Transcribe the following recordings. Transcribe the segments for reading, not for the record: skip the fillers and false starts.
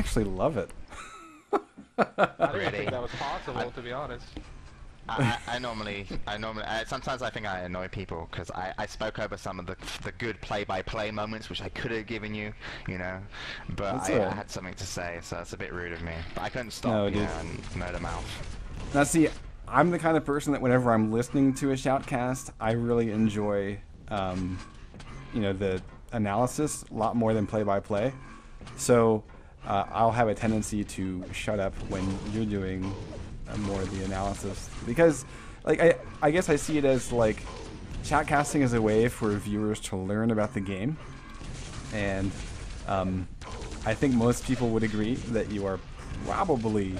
actually love it. I didn't think that was possible, to be honest. I normally, sometimes I think I annoy people because I spoke over some of the good play-by-play moments which I could have given you, you know, but I had something to say, so it's a bit rude of me. But I couldn't stop, you know, and murder mouth. Now see, I'm the kind of person that whenever I'm listening to a shoutcast, I really enjoy, you know, the analysis a lot more than play-by-play. So I'll have a tendency to shut up when you're doing more of the analysis, because like I guess I see it as like shoutcasting is a way for viewers to learn about the game, and I think most people would agree that you are probably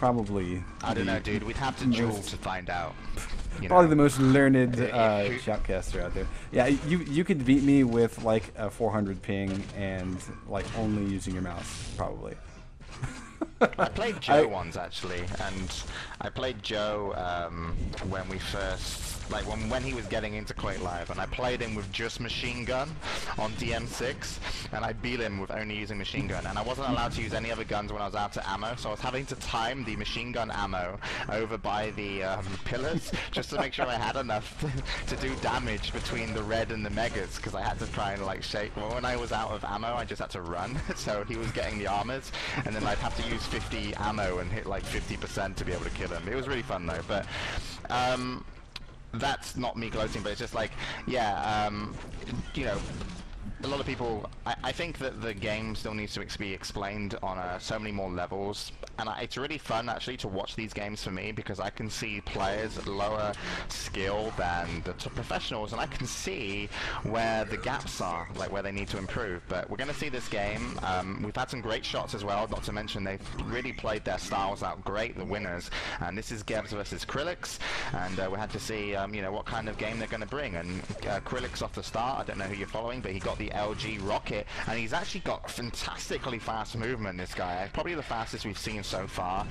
I don't know, dude. We'd have to duel to find out. Probably the most learned shoutcaster out there. Yeah, you could beat me with like a 400 ping and like only using your mouse, probably. I played Joe once actually, and I played Joe when we first, like when he was getting into Quake Live, and I played him with just machine gun on DM6, and I beat him with only using machine gun, and I wasn't allowed to use any other guns when I was out of ammo, so I was having to time the machine gun ammo over by the pillars just to make sure I had enough to do damage between the red and the megas, because I had to try and like shake. Well, when I was out of ammo, I just had to run, so he was getting the armors, and then I'd have to use 50 ammo and hit like 50% to be able to kill him. It was really fun though, but that's not me gloating, but it's just like, yeah, you know, a lot of people, I think that the game still needs to be explained on so many more levels, and it's really fun actually to watch these games for me, because I can see players lower skill than the professionals, and I can see where the gaps are, like where they need to improve. But we're going to see this game. We've had some great shots as well, not to mention they've really played their styles out great, the winners, and this is Gebs versus Krillix, and we had to see you know, what kind of game they're going to bring. And Krillix off the start, I don't know who you're following, but he got the LG rocket, and he's actually got fantastically fast movement, this guy, probably the fastest we've seen so far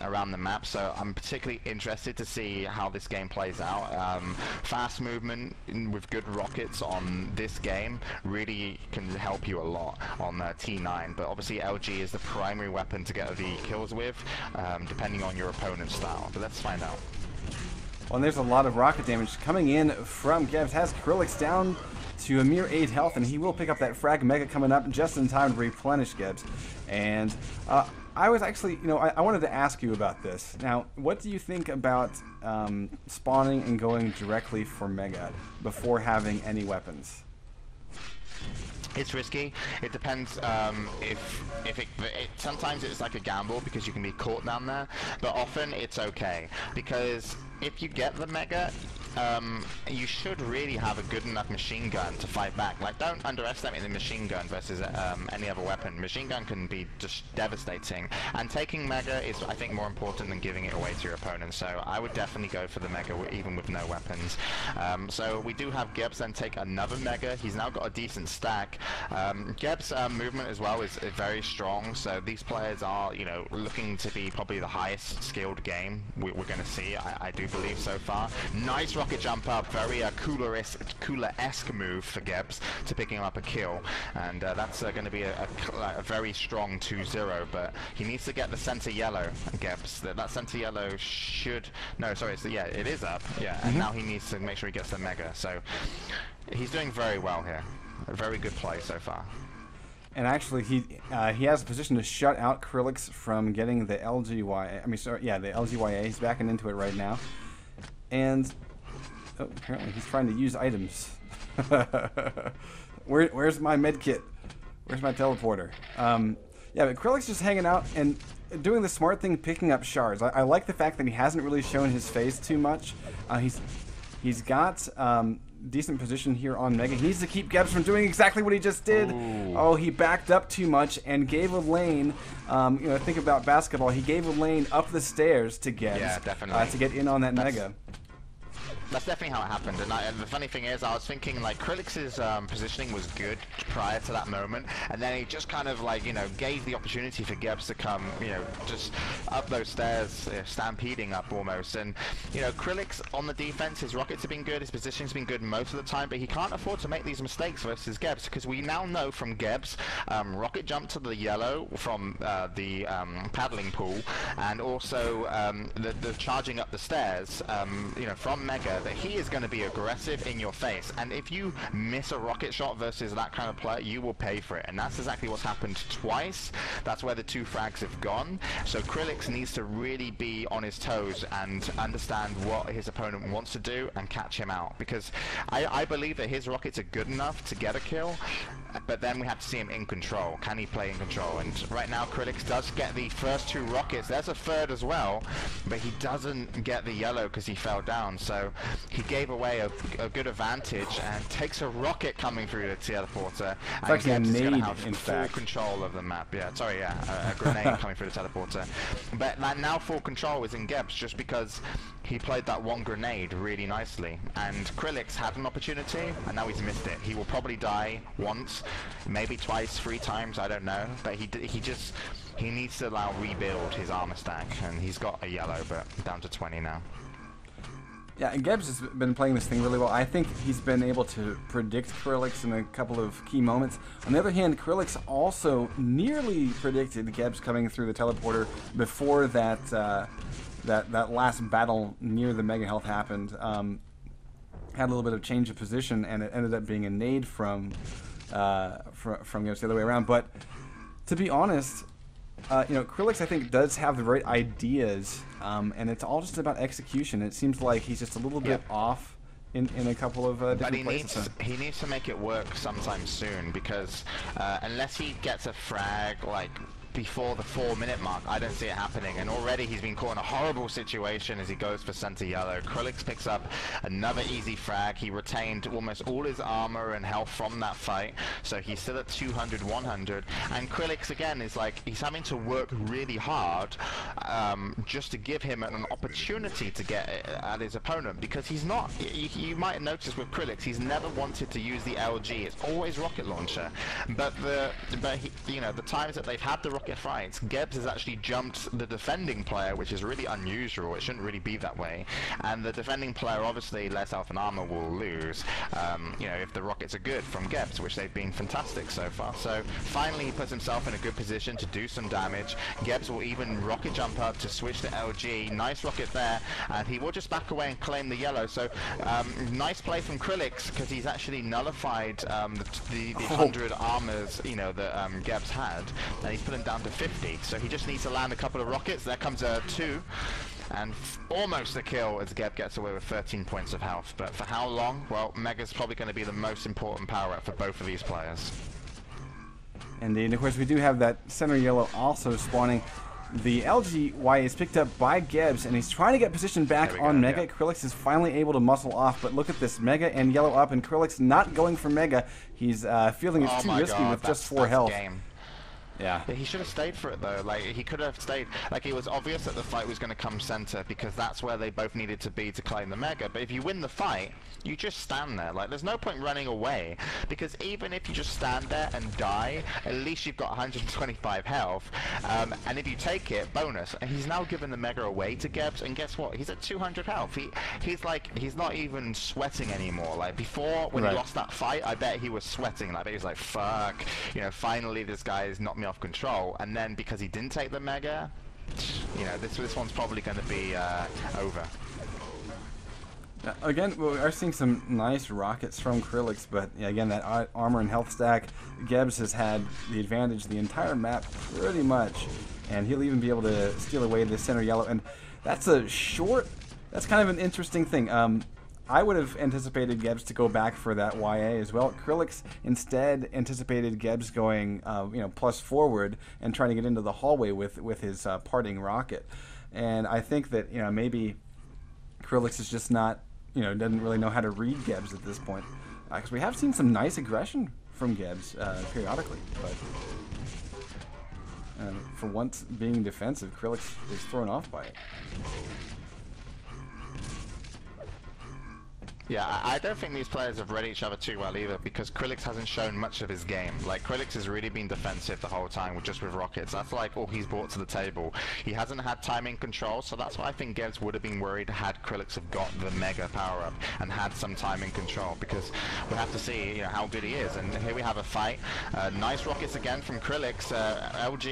around the map, so I'm particularly interested to see how this game plays out. Fast movement with good rockets on this game really can help you a lot on T9, but obviously LG is the primary weapon to get the kills with, depending on your opponent's style, but let's find out. Well, and there's a lot of rocket damage coming in from Gebs. Has Krillix down to a mere 8 health, and he will pick up that frag mega coming up just in time to replenish Gebs. And I was actually, you know, I wanted to ask you about this. Now, what do you think about spawning and going directly for mega before having any weapons? It's risky. It depends if it sometimes it's like a gamble because you can be caught down there, but often it's okay because if you get the mega, you should really have a good enough machine gun to fight back. Like, don't underestimate the machine gun versus any other weapon. Machine gun can be just devastating, and taking mega is, I think, more important than giving it away to your opponent. So I would definitely go for the mega even with no weapons. So we do have Gebs then take another mega. He's now got a decent stack. Gebs' movement as well is very strong, so these players are, you know, looking to be probably the highest skilled game we're going to see, I do believe so far. Nice rocket jump up, very Cooler-esque move for Gebs to picking up a kill, and that's going to be a very strong 2-0, but he needs to get the center yellow, Gebs. That center yellow should, no, sorry, yeah, it is up, yeah, and now he needs to make sure he gets the mega, so he's doing very well here. A very good play so far. And actually, he has a position to shut out Krillix from getting the LGYA. I mean, sorry, yeah, the LGYA. He's backing into it right now. And oh, apparently he's trying to use items. Where's my med kit? Where's my teleporter? Yeah, but Krillix just hanging out and doing the smart thing, picking up shards. I like the fact that he hasn't really shown his face too much. He's got decent position here on Mega. He needs to keep Gebs from doing exactly what he just did. Ooh. Oh, he backed up too much and gave a lane. You know, think about basketball. He gave a lane up the stairs to Gebs. Yeah, definitely. To get in on that Mega. That's definitely how it happened. And the funny thing is, I was thinking like Krillix's positioning was good prior to that moment, and then he just kind of like, you know, gave the opportunity for Gebs to come, you know, just up those stairs, stampeding up almost. And you know, Krillix on the defense, his rockets have been good, his positioning's been good most of the time, but he can't afford to make these mistakes versus Gebs, because we now know from Gebs, rocket jump to the yellow from the paddling pool, and also the charging up the stairs, you know, from Mega, that he is going to be aggressive in your face, and if you miss a rocket shot versus that kind of player, you will pay for it, and that's exactly what's happened twice. That's where the 2 frags have gone. So Krillix needs to really be on his toes and understand what his opponent wants to do and catch him out, because I believe that his rockets are good enough to get a kill, but then we have to see him in control. Can he play in control? And right now Krillix does get the first 2 rockets. There's a third as well, but he doesn't get the yellow because he fell down. So he gave away a good advantage and takes a rocket coming through the teleporter. It's actually a nade, in full fact. Control of the map. Yeah, sorry, yeah, a grenade coming through the teleporter. But now full control is in Gebs just because he played that one grenade really nicely, and Krillix had an opportunity and now he's missed it. He will probably die once, maybe twice, 3 times, I don't know, but he needs to now rebuild his armor stack, and he's got a yellow, but down to 20 now. Yeah, and Gebs has been playing this thing really well. I think he's been able to predict Krillix in a couple of key moments. On the other hand, Krillix also nearly predicted Gebs coming through the teleporter before that that last battle near the Mega Health happened. Had a little bit of change of position, and it ended up being a nade from Gebs the other way around. But to be honest, you know, Krillix, I think, does have the right ideas, and it's all just about execution. It seems like he's just a little bit off in a couple of different places. But he needs to make it work sometime soon, because unless he gets a frag like before the 4-minute mark, I don't see it happening, and already he's been caught in a horrible situation as he goes for center yellow. Krillix picks up another easy frag. He retained almost all his armor and health from that fight, so he's still at 200, 100, and Krillix again is like, he's having to work really hard just to give him an opportunity to get at his opponent, because he's not, you might notice with Krillix, he's never wanted to use the LG. It's always rocket launcher, but you know, the times that they've had the rocket fights, Gebs has actually jumped the defending player, which is really unusual. It shouldn't really be that way, and the defending player, obviously less health and armor, will lose, you know, if the rockets are good from Gebs, which they've been fantastic so far. So finally he puts himself in a good position to do some damage. Gebs will even rocket jump up to switch to LG. Nice rocket there, and he will just back away and claim the yellow. So nice play from Krillix, because he's actually nullified the 100 armors, you know, that Gebs had, and he's put him down to 50, so he just needs to land a couple of rockets. There comes a 2, and almost a kill as Geb gets away with 13 points of health. But for how long? Well, Mega's probably going to be the most important power up for both of these players. Indeed. Of course, we do have that center yellow also spawning. The LGY is picked up by Gebs, and he's trying to get position back on Mega. Yeah. Krillix is finally able to muscle off, but look at this, Mega and yellow up, and Krillix not going for Mega. He's feeling it's too risky with just 4 health. Yeah, he should have stayed for it though. Like, he could have stayed. Like, it was obvious that the fight was going to come center, because that's where they both needed to be to claim the Mega. But if you win the fight, you just stand there. Like, there's no point running away, because even if you just stand there and die, at least you've got 125 health. And if you take it, bonus. And he's now given the Mega away to Gebs, and guess what? He's at 200 health. He's not even sweating anymore. Like, before, when he lost that fight, I bet he was sweating. Like, he was like, fuck, you know, finally this guy has knocked me off control. And then because he didn't take the Mega, you know, this one's probably going to be over. Again, we are seeing some nice rockets from Krillix, but yeah, again, that armor and health stack, Gebs has had the advantage the entire map pretty much, and he'll even be able to steal away the center yellow. And that's that's kind of an interesting thing. I would have anticipated Gebs to go back for that YA as well. Krillix instead anticipated Gebs going, you know, plus forward and trying to get into the hallway with his parting rocket. And I think that, you know, maybe Krillix is just not, you know, doesn't really know how to read Gebs at this point. Because we have seen some nice aggression from Gebs periodically, but for once being defensive, Krillix is thrown off by it. Yeah, I don't think these players have read each other too well either, because Krillix hasn't shown much of his game. Like, Krillix has really been defensive the whole time, just with rockets. That's like all he's brought to the table. He hasn't had timing control, so that's why I think Gebs would have been worried had Krillix have got the mega power-up and had some timing control, because we have to see, you know, how good he is. And here we have a fight. Nice rockets again from Krillix. LG